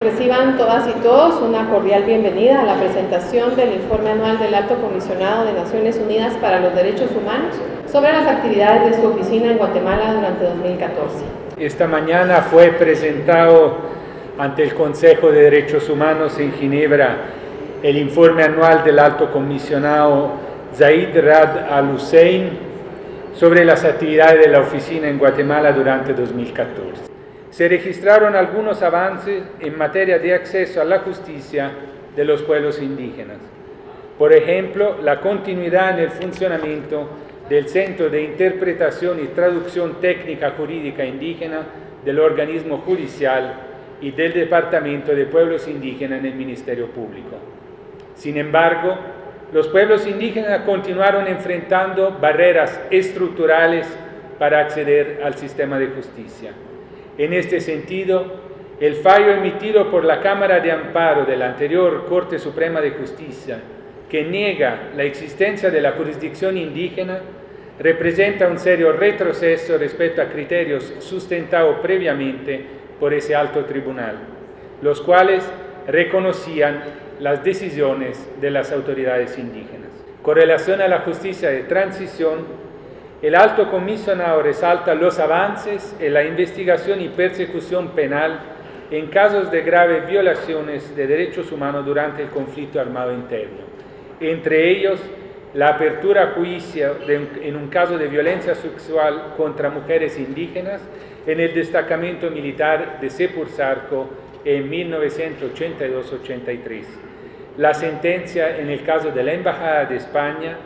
Reciban todas y todos una cordial bienvenida a la presentación del informe anual del Alto Comisionado de Naciones Unidas para los Derechos Humanos sobre las actividades de su oficina en Guatemala durante 2014. Esta mañana fue presentado ante el Consejo de Derechos Humanos en Ginebra el informe anual del Alto Comisionado Zeid Ra'ad Al Hussein sobre las actividades de la oficina en Guatemala durante 2014. Se registraron algunos avances en materia de acceso a la justicia de los pueblos indígenas. Por ejemplo, la continuidad en el funcionamiento del Centro de Interpretación y Traducción Técnica Jurídica Indígena del organismo judicial y del Departamento de Pueblos Indígenas en el Ministerio Público. Sin embargo, los pueblos indígenas continuaron enfrentando barreras estructurales para acceder al sistema de justicia. En este sentido, el fallo emitido por la Cámara de Amparo de la anterior Corte Suprema de Justicia, que niega la existencia de la jurisdicción indígena, representa un serio retroceso respecto a criterios sustentados previamente por ese alto tribunal, los cuales reconocían las decisiones de las autoridades indígenas. Con relación a la justicia de transición, el Alto Comisionado resalta los avances en la investigación y persecución penal en casos de graves violaciones de derechos humanos durante el conflicto armado interno. Entre ellos, la apertura a juicio en un caso de violencia sexual contra mujeres indígenas en el destacamento militar de Sepurzarco en 1982-83. La sentencia en el caso de la Embajada de España.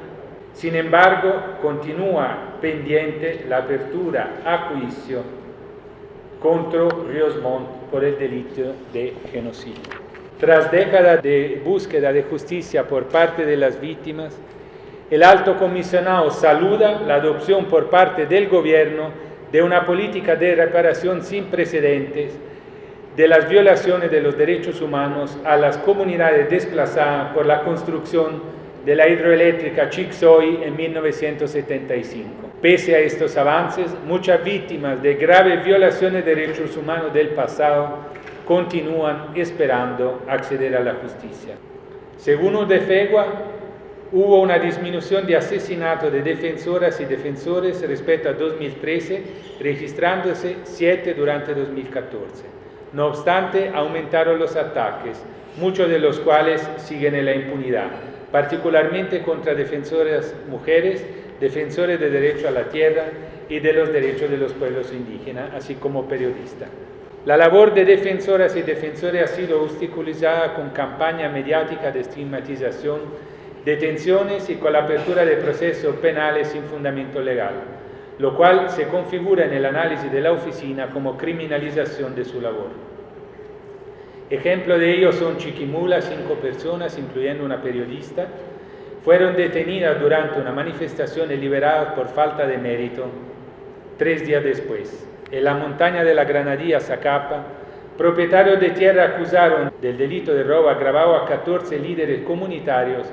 Sin embargo, continúa pendiente la apertura a juicio contra Ríos Montt por el delito de genocidio. Tras décadas de búsqueda de justicia por parte de las víctimas, el Alto Comisionado saluda la adopción por parte del Gobierno de una política de reparación sin precedentes de las violaciones de los derechos humanos a las comunidades desplazadas por la construcción de la hidroeléctrica Chixoy en 1975. Pese a estos avances, muchas víctimas de graves violaciones de derechos humanos del pasado continúan esperando acceder a la justicia. Según UDEFEGUA, hubo una disminución de asesinatos de defensoras y defensores respecto a 2013, registrándose 7 durante 2014. No obstante, aumentaron los ataques, muchos de los cuales siguen en la impunidad, particularmente contra defensoras mujeres, defensores de derecho a la tierra y de los derechos de los pueblos indígenas, así como periodistas. La labor de defensoras y defensores ha sido obstaculizada con campaña mediática de estigmatización, detenciones y con la apertura de procesos penales sin fundamento legal, lo cual se configura en el análisis de la oficina como criminalización de su labor. Ejemplo de ello son Chiquimula, 5 personas, incluyendo una periodista, fueron detenidas durante una manifestación y liberadas por falta de mérito 3 días después. En la montaña de la Granadilla, Zacapa, propietarios de tierra acusaron del delito de robo agravado a 14 líderes comunitarios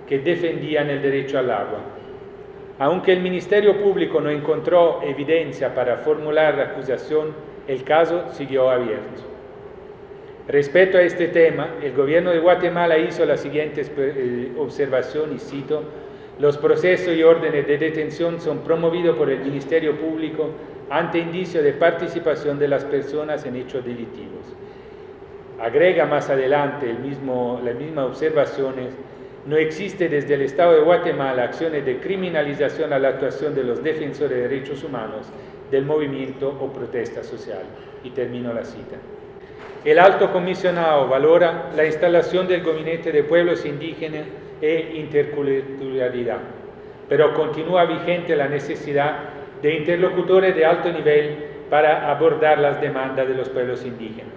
que defendían el derecho al agua. Aunque el Ministerio Público no encontró evidencia para formular la acusación, el caso siguió abierto. Respecto a este tema, el gobierno de Guatemala hizo la siguiente observación, y cito: los procesos y órdenes de detención son promovidos por el Ministerio Público ante indicio de participación de las personas en hechos delictivos. Agrega más adelante las mismas observaciones: no existe desde el Estado de Guatemala acciones de criminalización a la actuación de los defensores de derechos humanos del movimiento o protesta social. Y termino la cita. El Alto Comisionado valora la instalación del Gabinete de Pueblos Indígenas e Interculturalidad, pero continúa vigente la necesidad de interlocutores de alto nivel para abordar las demandas de los pueblos indígenas.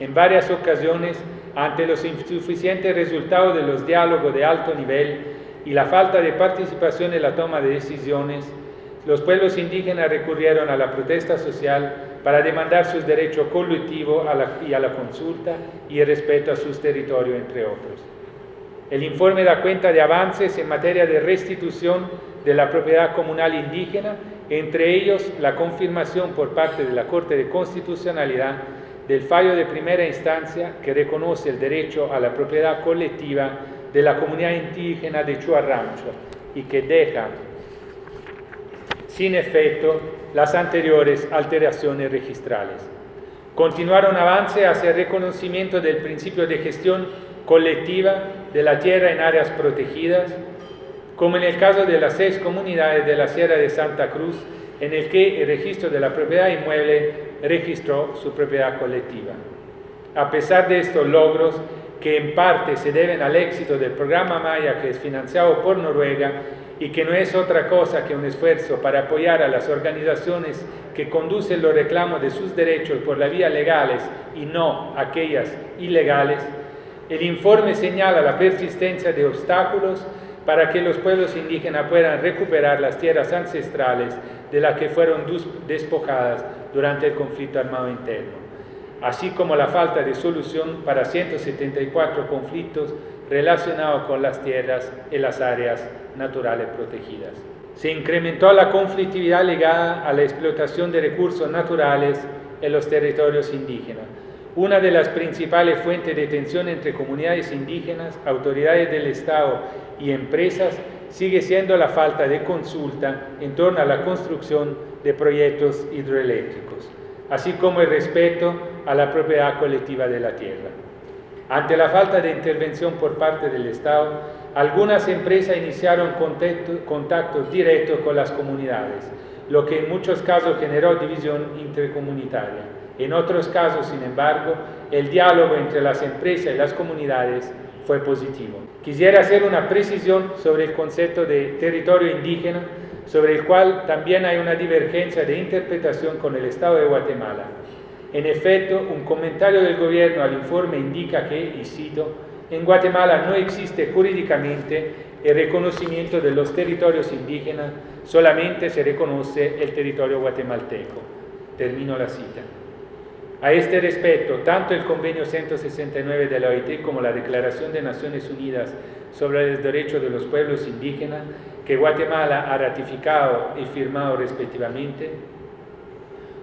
En varias ocasiones, ante los insuficientes resultados de los diálogos de alto nivel y la falta de participación en la toma de decisiones, los pueblos indígenas recurrieron a la protesta social para demandar sus derechos colectivos y a la consulta y el respeto a sus territorios, entre otros. El informe da cuenta de avances en materia de restitución de la propiedad comunal indígena, entre ellos la confirmación por parte de la Corte de Constitucionalidad del fallo de primera instancia que reconoce el derecho a la propiedad colectiva de la comunidad indígena de Chuarrancho y que deja sin efecto las anteriores alteraciones registrales. Continuar un avance hacia el reconocimiento del principio de gestión colectiva de la tierra en áreas protegidas, como en el caso de las 6 comunidades de la Sierra de Santa Cruz, en el que el registro de la propiedad inmueble registró su propiedad colectiva. A pesar de estos logros, que en parte se deben al éxito del programa Maya, que es financiado por Noruega y que no es otra cosa que un esfuerzo para apoyar a las organizaciones que conducen los reclamos de sus derechos por la vía legales y no aquellas ilegales, el informe señala la persistencia de obstáculos para que los pueblos indígenas puedan recuperar las tierras ancestrales de las que fueron despojadas durante el conflicto armado interno, así como la falta de solución para 174 conflictos relacionados con las tierras y las áreas naturales protegidas. Se incrementó la conflictividad ligada a la explotación de recursos naturales en los territorios indígenas. Una de las principales fuentes de tensión entre comunidades indígenas, autoridades del Estado y empresas sigue siendo la falta de consulta en torno a la construcción de proyectos hidroeléctricos, así como el respeto a la propiedad colectiva de la tierra. Ante la falta de intervención por parte del Estado, algunas empresas iniciaron contactos directos con las comunidades, lo que en muchos casos generó división intercomunitaria. En otros casos, sin embargo, el diálogo entre las empresas y las comunidades fue positivo. Quisiera hacer una precisión sobre el concepto de territorio indígena, sobre el cual también hay una divergencia de interpretación con el Estado de Guatemala. En efecto, un comentario del gobierno al informe indica que, y cito, en Guatemala no existe jurídicamente el reconocimiento de los territorios indígenas, solamente se reconoce el territorio guatemalteco. Termino la cita. A este respecto, tanto el Convenio 169 de la OIT como la Declaración de Naciones Unidas sobre los Derechos de los Pueblos Indígenas, que Guatemala ha ratificado y firmado respectivamente,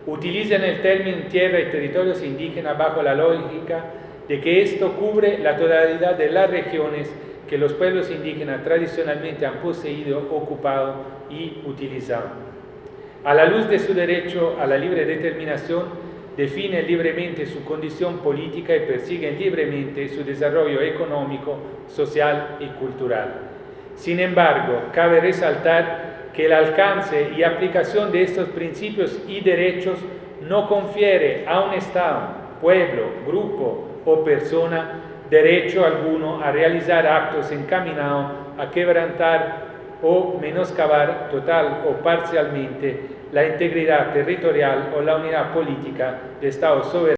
utilizan el término tierra y territorios indígenas bajo la lógica de que esto cubre la totalidad de las regiones que los pueblos indígenas tradicionalmente han poseído, ocupado y utilizado. A la luz de su derecho a la libre determinación, definen libremente su condición política y persiguen libremente su desarrollo económico, social y cultural. Sin embargo, cabe resaltar que el alcance y aplicación de estos principios y derechos no confiere a un Estado, pueblo, grupo o persona derecho alguno a realizar actos encaminados a quebrantar o menoscabar total o parcialmente la integridad territorial o la unidad política de Estados soberanos